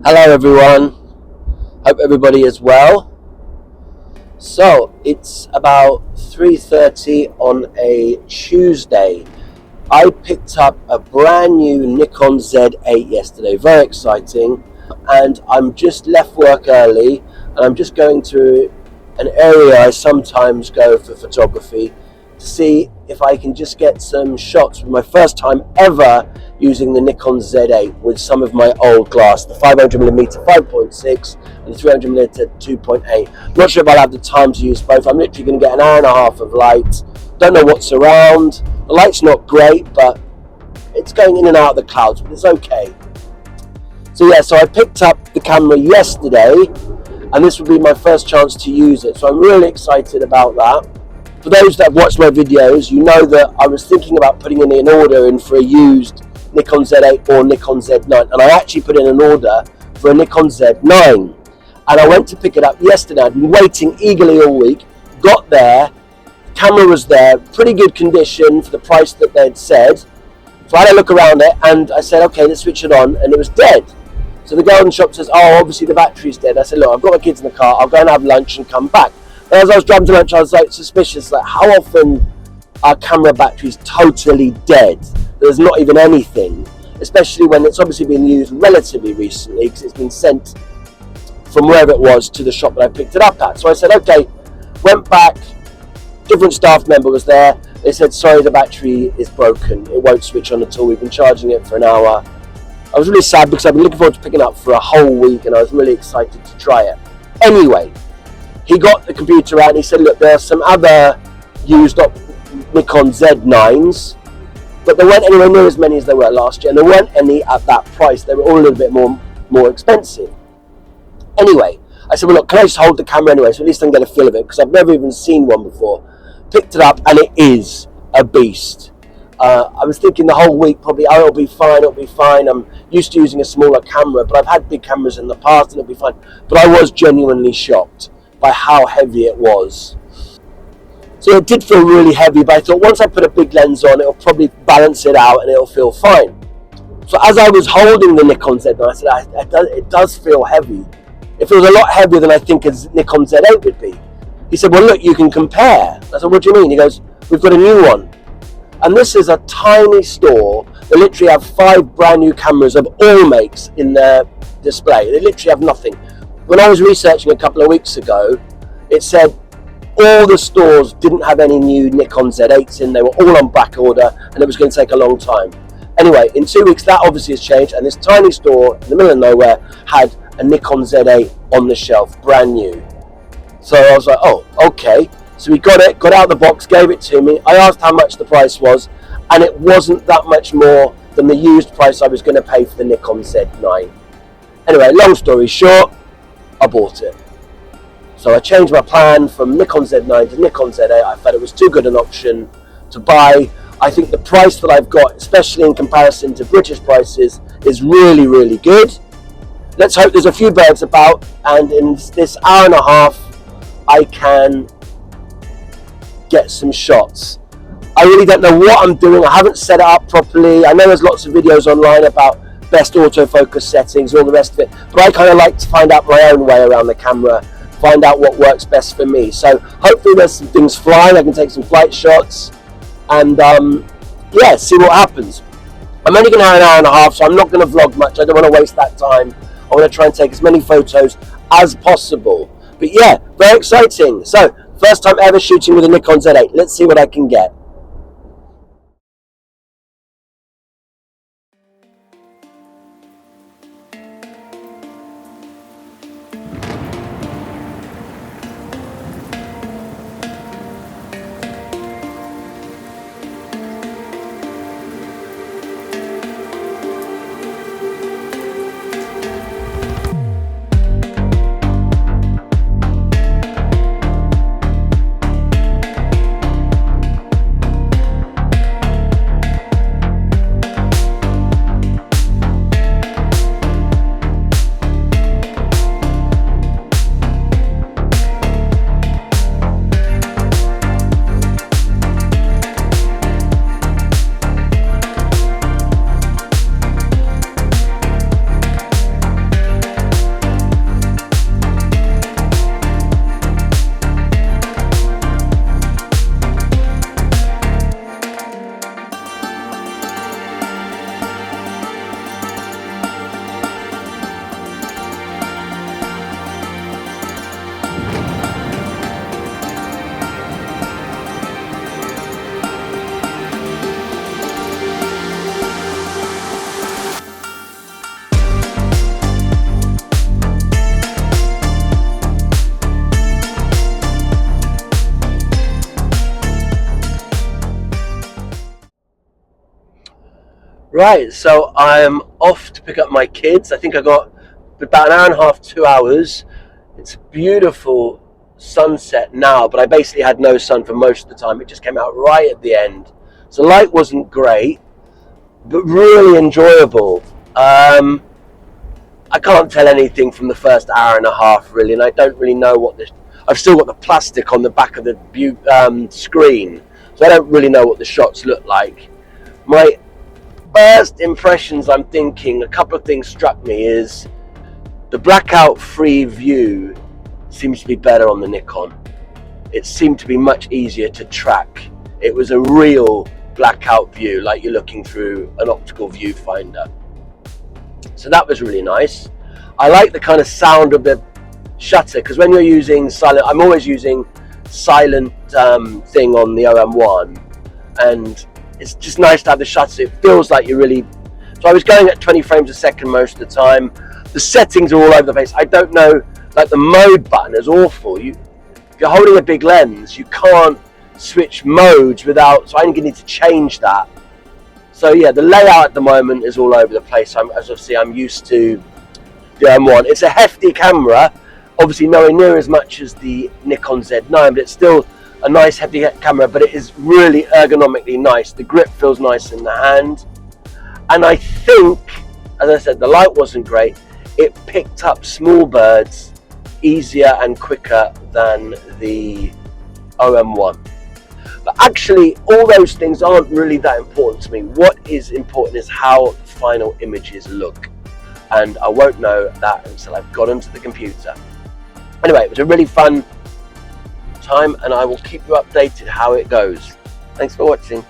Hello everyone, hope everybody is well. So it's about 3:30 on a Tuesday. I picked up a brand new Nikon Z8 yesterday, very exciting, and I'm just left work early and I'm just going to an area I sometimes go for photography to see if I can just get some shots for my first time ever using the Nikon Z8 with some of my old glass, the 500mm 5.6 and the 300mm 2.8. Not sure if I'll have the time to use both. I'm literally going to get an hour and a half of light. Don't know what's around. The light's not great, but it's going in and out of the clouds, but it's okay. So I picked up the camera yesterday, and this will be my first chance to use it. So I'm really excited about that. For those that have watched my videos, you know that I was thinking about putting in an order in for a used Nikon Z8 or Nikon Z9, and I actually put in an order for a Nikon Z9, and I went to pick it up yesterday. I'd been waiting eagerly all week, got there, the camera was there, pretty good condition for the price that they'd said. So I had a look around it and I said, okay, let's switch it on, and it was dead. So the girl in the shop says, oh, obviously the battery's dead. I said, look, I've got my kids in the car, I'll go and have lunch and come back. And as I was driving to lunch, I was like suspicious, like how often are camera batteries totally dead? There's not even anything, especially when it's obviously been used relatively recently because it's been sent from wherever it was to the shop that I picked it up at. So I said, okay, went back, different staff member was there. They said, sorry, the battery is broken. It won't switch on at all. We've been charging it for an hour. I was really sad because I've been looking forward to picking it up for a whole week and I was really excited to try it. Anyway, he got the computer out and he said, look, there are some other used Nikon Z9s, but there weren't anywhere near as many as there were last year, and there weren't any at that price. They were all a little bit more expensive. Anyway, I said, well, look, can I just hold the camera anyway, so at least I can get a feel of it, because I've never even seen one before. Picked it up, and it is a beast. I was thinking the whole week, probably, oh, it'll be fine. I'm used to using a smaller camera, but I've had big cameras in the past, and it'll be fine. But I was genuinely shocked by how heavy it was. So it did feel really heavy, but I thought once I put a big lens on, it'll probably balance it out and it'll feel fine. So as I was holding the Nikon Z9, I said, it does feel heavy. It feels a lot heavier than I think a Nikon Z8 would be. He said, well, look, you can compare. I said, what do you mean? He goes, we've got a new one. And this is a tiny store. They literally have 5 brand new cameras of all makes in their display. They literally have nothing. When I was researching a couple of weeks ago, it said all the stores didn't have any new Nikon Z8s in. They were all on back order and it was going to take a long time. Anyway, in 2 weeks that obviously has changed, and this tiny store in the middle of nowhere had a Nikon Z8 on the shelf, brand new. So I was like, oh, okay. So we got it, got out of the box, gave it to me. I asked how much the price was, and it wasn't that much more than the used price I was going to pay for the Nikon Z9. Anyway, long story short, I bought it. So I changed my plan from Nikon Z9 to Nikon Z8. I felt it was too good an option to buy. I think the price that I've got, especially in comparison to British prices, is really, really good. Let's hope there's a few birds about, and in this hour and a half, I can get some shots. I really don't know what I'm doing. I haven't set it up properly. I know there's lots of videos online about best autofocus settings, all the rest of it, but I kind of like to find out my own way around the camera, find out what works best for me. So hopefully there's some things flying, I can take some flight shots, and see what happens. I'm only going to have an hour and a half, so I'm not going to vlog much. I don't want to waste that time. I want to try and take as many photos as possible. But yeah, very exciting. So first time ever shooting with a Nikon Z8. Let's see what I can get. Right, so I'm off to pick up my kids. I think I got about an hour and a half, 2 hours. It's a beautiful sunset now, but I basically had no sun for most of the time. It just came out right at the end. So the light wasn't great, but really enjoyable. I can't tell anything from the first hour and a half, really, and I don't really know what this... I've still got the plastic on the back of the screen, so I don't really know what the shots look like. My first impressions, I'm thinking, a couple of things struck me is the blackout free view seems to be better on the Nikon. It seemed to be much easier to track. It was a real blackout view, like you're looking through an optical viewfinder. So that was really nice. I like the kind of sound of the shutter, because when you're using silent, I'm always using silent thing on the OM1, and it's just nice to have the shutter. It feels like you're really... So I was going at 20 frames a second most of the time. The settings are all over the place. I don't know, like the mode button is awful. If you're holding a big lens, you can't switch modes without, so I need to change that. So yeah, the layout at the moment is all over the place. As obviously I'm used to the OM1. It's a hefty camera, obviously nowhere near as much as the Nikon Z9, but it's still a nice hefty camera, but it is really ergonomically nice. The grip feels nice in the hand, and I think, as I said, the light wasn't great. It picked up small birds easier and quicker than the OM1. But actually, all those things aren't really that important to me. What is important is how the final images look, and I won't know that until I've got into the computer. Anyway, it was a really fun time, and I will keep you updated how it goes. Thanks for watching.